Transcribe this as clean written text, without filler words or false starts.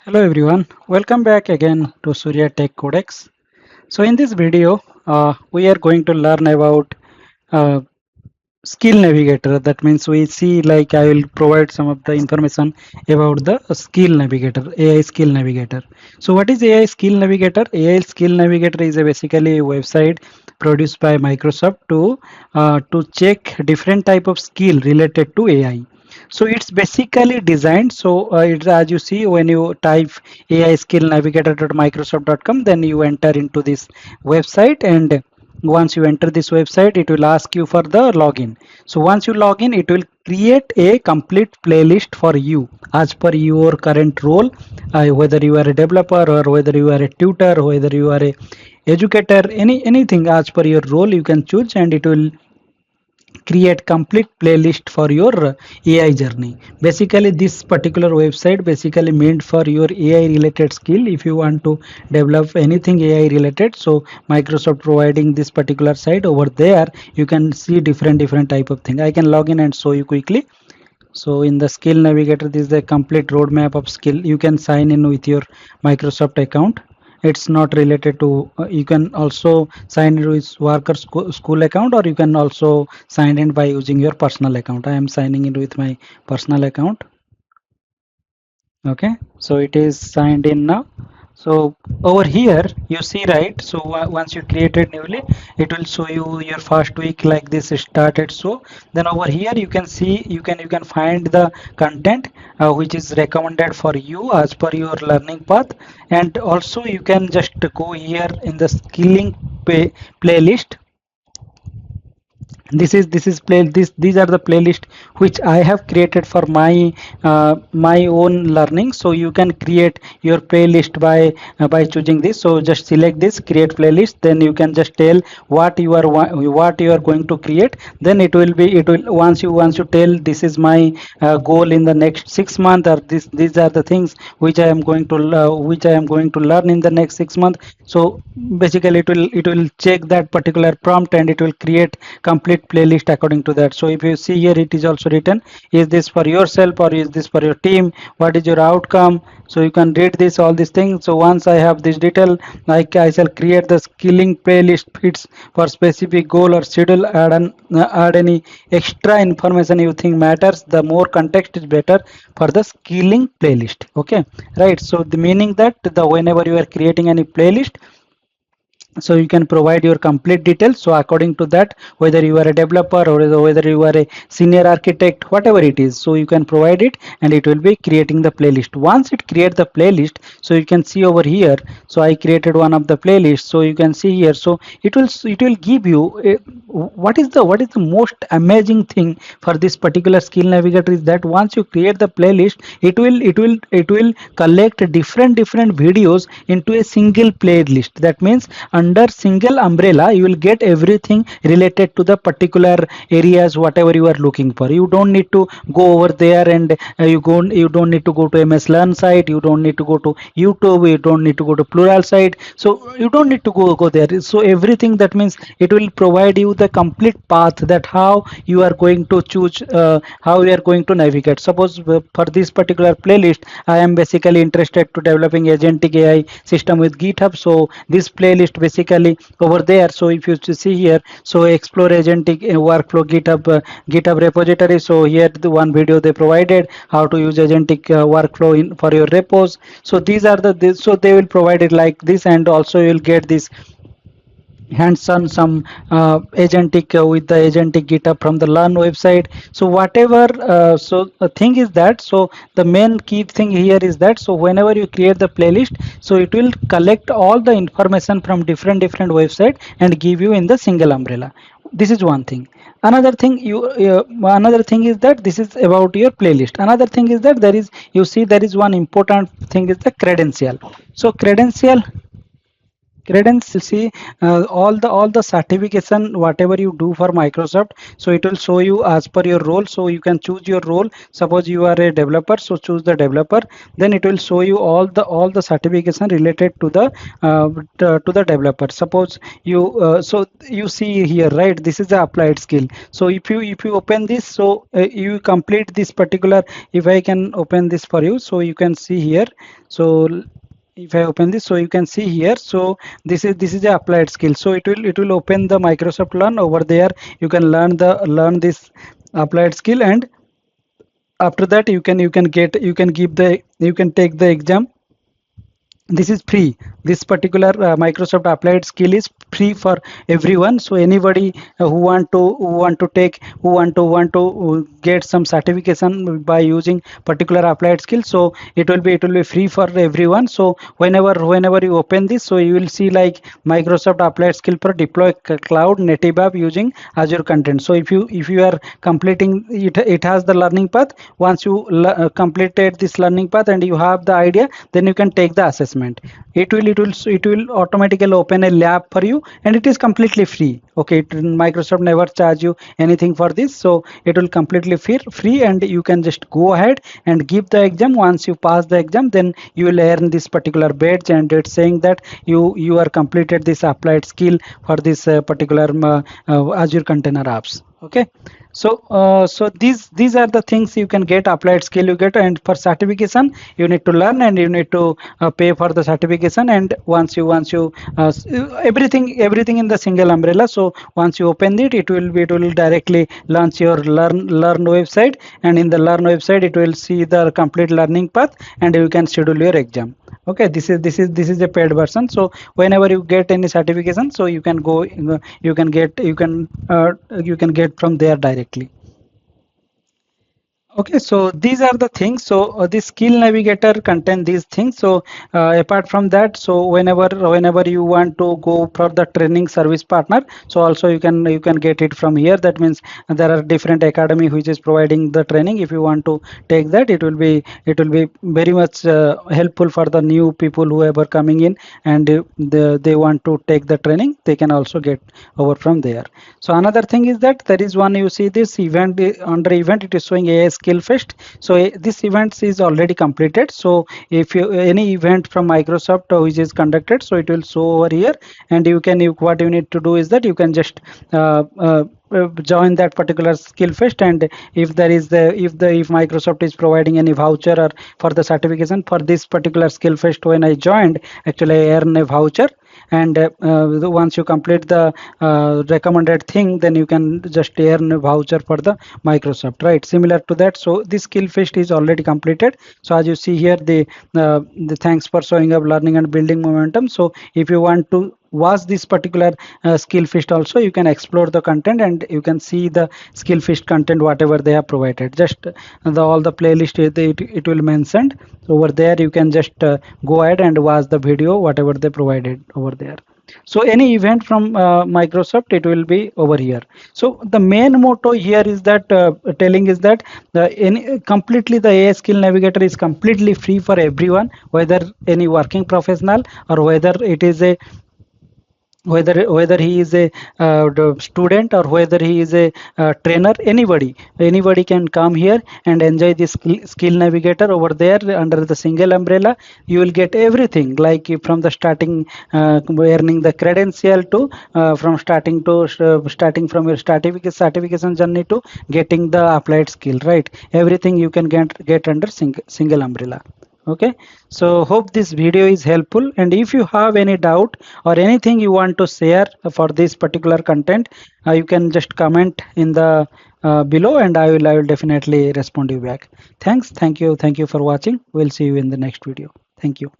Hello everyone, welcome back again to Surya Tech Codex. So in this video, we are going to learn about uh, skill navigator. That means we see like I will provide some of the information about the skill navigator, AI skill navigator. So what is AI skill navigator? AI skill navigator is a basically a website produced by Microsoft to check different type of skill related to AI. So it's basically designed. So it's as you see when you type AI skill navigator.microsoft.com, then you enter into this website, and once you enter this website, it will ask you for the login. So once you log in, it will create a complete playlist for you as per your current role, whether you are a developer or whether you are a tutor, whether you are a educator, anything as per your role you can choose, and it will create complete playlist for your AI journey. Basically this particular website basically meant for your AI related skill. If you want to develop anything AI related, so Microsoft providing this particular site. Over there you can see different type of thing. I can log in and show you quickly. So in the skill navigator, this is the complete roadmap of skill. You can sign in with your Microsoft account. It's not related to, you can also sign in with worker school account, or you can also sign in by using your personal account. I am signing in with my personal account. Okay, so it is signed in now. So over here you see, right? So once you created newly, it will show you your first week like this started. So then over here you can see, you can find the content which is recommended for you as per your learning path. And also you can just go here in the skilling playlist. This is play this these are the playlist which I have created for my own learning. So you can create your playlist by choosing this. So just select this create playlist, then you can just tell what you are going to create. Then it will once you tell this is my goal in the next 6 months, or these are the things which I am going to learn in the next 6 months. So basically it will check that particular prompt, and it will create complete playlist according to that. So if you see here, it is also written, is this for yourself or is this for your team, what is your outcome. So you can read this all these things. So once I have this detail, like I shall create the skilling playlist fits for specific goal or schedule. Add any extra information you think matters. The more context is better for the skilling playlist. Okay, right? So the meaning that the whenever you are creating any playlist, so you can provide your complete details. So according to that, whether you are a developer or whether you are a senior architect, whatever it is, so you can provide it, and it will be creating the playlist. Once it create the playlist, so you can see over here, so I created one of the playlists. So you can see here, so it will give you what is the most amazing thing for this particular skill navigator is that once you create the playlist, it will collect different videos into a single playlist. That means under single umbrella you will get everything related to the particular areas whatever you are looking for. You don't need to go over there, and you don't need to go to MS Learn site, you don't need to go to YouTube, you don't need to go to Plural site. So you don't need to go there. So everything, that means it will provide you the complete path that how you are going to choose, how you are going to navigate. Suppose for this particular playlist I am basically interested to developing agentic AI system with GitHub. So this playlist basically over there. So if you see here, so explore agentic workflow GitHub repository. So here the one video they provided how to use agentic workflow in for your repos. So these are so they will provide it like this, and also you will get this hands-on some agentic with the agentic GitHub from the learn website. So whatever, so the thing is that, so the main key thing here is that, so whenever you create the playlist, so it will collect all the information from different website and give you in the single umbrella. This is one thing. Another thing, another thing is that this is about your playlist. Another thing is that there is, you see, there is one important thing is the credential. So credentials, see all the certification whatever you do for Microsoft. So it will show you as per your role. So you can choose your role. Suppose you are a developer, so choose the developer. Then it will show you all the certification related to the developer. Suppose you so you see here, right, this is the applied skill. So if you open this, so you complete this particular. If I can open this for you, so you can see here. So if I open this, so you can see here. So this is the applied skill. So it will open the Microsoft Learn. Over there you can learn this applied skill, and after that you can take the exam. This is free. This particular Microsoft applied skill is free for everyone. So anybody who want to get some certification by using particular applied skill, so it will be free for everyone. So whenever you open this, so you will see like Microsoft applied skill for deploy cloud native app using Azure content. So if you are completing it, it has the learning path. Once you completed this learning path and you have the idea, then you can take the assessment. It will automatically open a lab for you, and it is completely free. Okay, Microsoft never charge you anything for this, so it will completely free, and you can just go ahead and give the exam. Once you pass the exam, then you will earn this particular badge, and it's saying that you are completed this applied skill for this particular Azure container apps. Okay, so these are the things you can get. Applied skill you get, and for certification you need to learn, and you need to pay for the certification. And once you everything in the single umbrella. So once you open it, it will directly launch your learn website, and in the learn website it will see the complete learning path, and you can schedule your exam. Okay, this is a paid version. So whenever you get any certification, so you can go, you can get from there directly. Okay, so these are the things. So the skill navigator contain these things. So apart from that, so whenever you want to go for the training service partner, so also you can get it from here. That means there are different academy which is providing the training. If you want to take that, it will be very much helpful for the new people who ever coming in, and they want to take the training. They can also get over from there. So another thing is that there is one, you see this event under event, it is showing AI Skill Fest. So this event is already completed. So if you any event from Microsoft which is conducted, so it will show over here, and what you need to do is that you can just join that particular skill fest. And if Microsoft is providing any voucher or for the certification for this particular skill fest, when I joined, actually I earn a voucher. And once you complete the recommended thing, then you can just earn a voucher for the Microsoft, right? Similar to that. So this skill fest is already completed. So as you see here, the thanks for showing up, learning and building momentum. So if you want to watch this particular skill fest also, you can explore the content, and you can see the skill fest content whatever they have provided. Just all the playlist it will mention over there. You can just go ahead and watch the video whatever they provided over there. So any event from Microsoft, it will be over here. So the main motto here is that telling is that completely the AI skill navigator is completely free for everyone, whether any working professional or whether he is a student, or whether he is a trainer. Anybody can come here and enjoy this skill navigator over there under the single umbrella. You will get everything, like from the starting earning the credential to starting from your certification journey to getting the applied skill, right? Everything you can get under single umbrella. Okay, so hope this video is helpful, and if you have any doubt or anything you want to share for this particular content, you can just comment in the below, and I will definitely respond you back. Thank you for watching. We'll see you in the next video. Thank you.